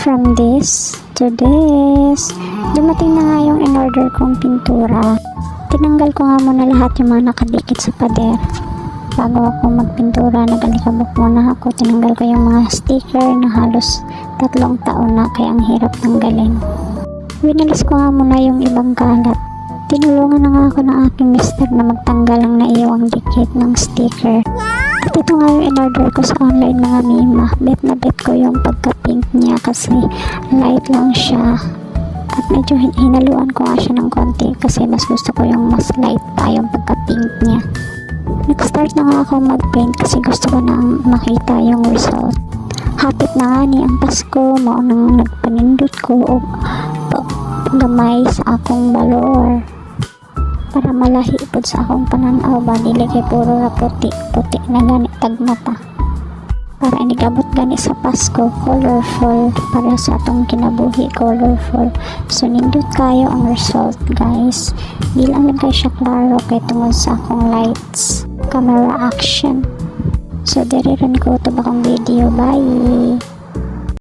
From this to this, dumating na nga yung in-order kong pintura. Tinanggal ko nga muna lahat yung mga nakadikit sa pader. Bago ako magpintura, nag-alikabok muna ako. Tinanggal ko yung mga sticker na halos 3 taon na, kaya ang hirap tanggalin. Winalis ko nga muna yung ibang kalat. Tinulungan na nga ako ng aking mister na magtanggal ang naiiwang dikit ng sticker. At ito nga yung in-order ko sa online, mga mima. Bet na bet ko yung pagka-pink niya kasi light lang siya. At medyo hinaluan ko nga siya ng konti kasi mas gusto ko yung mas light pa yung pagka-pink niya. Nag-start na nga ako mag-paint kasi gusto ko na makita yung result. Hapit na nga ni ang Pasko, maunang nagpanindot ko o gamay sa akong balor. Para malahi po sa akong pananaw ba, dili kay puro na puti na gani tagmata. Para inigabot gani sa Pasko, colorful, para sa atong kinabuhi, colorful. So nindot kayo ang result, guys. Di lang kayo siya klaro kay tungod sa akong lights, camera action. So diri rin ko ito bakong video. Bye!